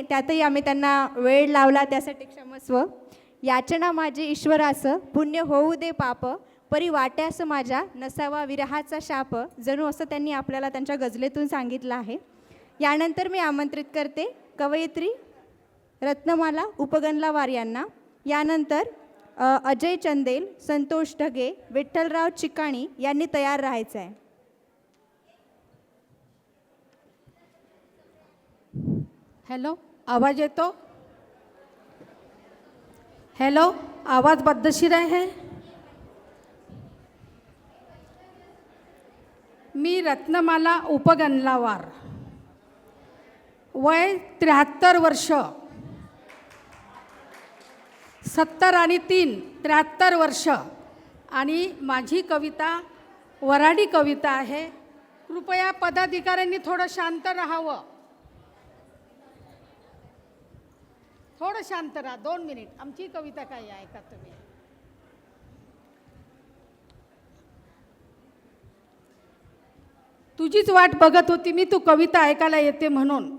त्यातही आम्ही त्यांना वेळ लावला, त्यासाठी क्षमस्व. याचना माझी ईश्वरास पुण्य होऊ दे पाप, परी वाट्यास माझ्या नसावा विरहाचा शाप, जणू असं त्यांनी आपल्याला त्यांच्या गझलेतून सांगितलं आहे. यानंतर मी आमंत्रित करते कवयित्री रत्नमाला उपगणलावार यांना. यानंतर अजय चंदेल, संतोष ढगे, विठ्ठलराव चिकाणी यांनी तयार राहायचं आहे. हॅलो, आवाज येतो? हॅलो, आवाज पद्धतशीर आहे? मी रत्नमाला उपगणलावार, वय 73 वर्ष, 70 आणि 3 73 वर्ष, आणि माझी कविता वऱ्हाडी कविता आहे. कृपया पदाधिकाऱ्यांनी थोडं शांत राहावं. थोडं शांत राहा, 2 मिनिट. आमची कविता काय आहे का तुम्ही? तुझीच वाट बघत होती मी, तू कविता ऐकायला येते म्हणून.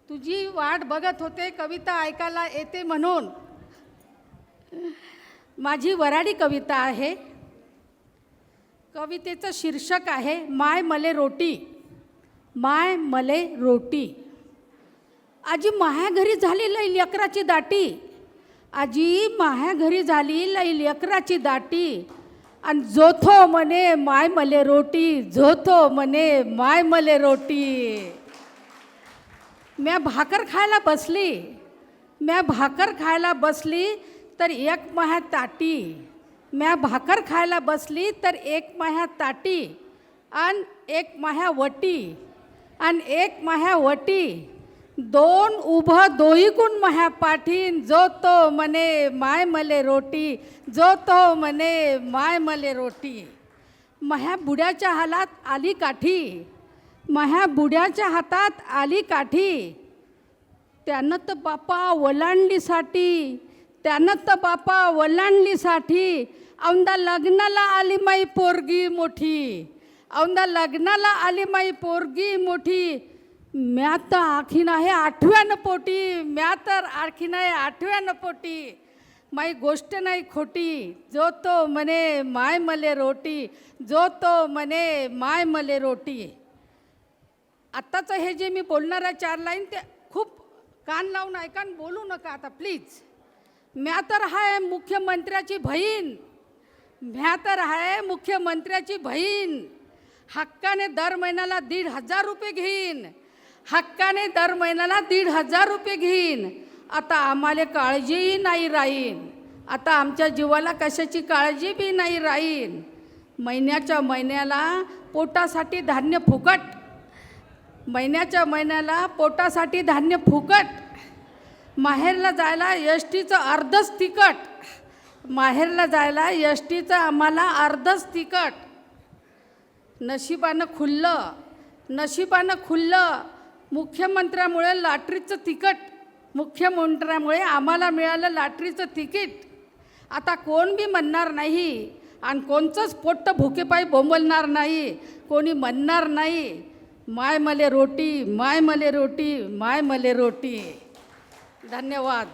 तुझी वाट बघत होते, कविता ऐकायला येते म्हणून. माझी वऱ्हाडी कविता आहे. कवितेचं शीर्षक आहे माय मले रोटी. माय मले रोटी. आजी माह्या घरी झाली लई लेकराची दाटी. आजी माह्या घरी झाली लई लेकराची दाटी. आणि जोथो म्हणे माय मले रोटी, जोथो म्हणे माय मले रोटी. म्या भाकर खायला बसली, म्या भाकर खायला बसली तर एक माह्या ताटी. म्या भाकर खायला बसली तर एक माह्या ताटी, आणि एक माह्या वटी, आणि एक माह्या वटी. 2 उभं दोहीकून माह्या पाठीन. जो तो म्हणे माय मले रोटी, जो तो म्हणे माय मले रोटी. माह्या बुड्याच्या हातात आली काठी, माह्या बुड्याच्या हातात आली काठी. त्यानं तर बापा वलांडलीसाठी, त्यानं तर बापा वलांडलीसाठी. औंदा लग्नाला आली माई पोरगी मोठी, औंदा लग्नाला आली माई पोरगी मोठी. म्या तर आखीन आहे 8व्या पोटी, म्या तर आखीन आहे 8व्या पोटी. माई गोष्ट नाही खोटी. जो तो म्हणे माय मले रोटी, जो तो म्हणे माय मले रोटी. आत्ताचं हे जे मी बोलणार आहे 4 लाईन, ते खूप कान लावून ऐका, बोलू नका आता प्लीज. म्या तर आहे मुख्यमंत्र्याची बहीण, म्या तर आहे मुख्यमंत्र्याची बहीण. हक्काने दर महिन्याला 1,500 रुपये घेईन, हक्काने दर महिन्याला 1,500 रुपये घेईन. आता आम्हाला काळजीही नाही राहीन, आता आमच्या जीवाला कशाची काळजी बी नाही राहीन. महिन्याच्या महिन्याला पोटासाठी धान्य फुकट, महिन्याच्या महिन्याला पोटासाठी धान्य फुकट. माहेरला जायला एसटीचं अर्धच तिकट, माहेरला जायला एसटीचं आम्हाला अर्धच तिकट. नशिबानं खुल्लं, नशिबानं खुल्लं. मुख्यमंत्र्यामुळे लॉटरीचं तिकट, मुख्यमंत्र्यामुळे आम्हाला मिळालं लॉटरीचं तिकीट. आता कोण बी म्हणणार नाही, आणि कोणचंच पोट्ट भुकेपायी बोंबलणार नाही. कोणी म्हणणार नाही माय मले रोटी, माय मले रोटी, माय मले रोटी. धन्यवाद.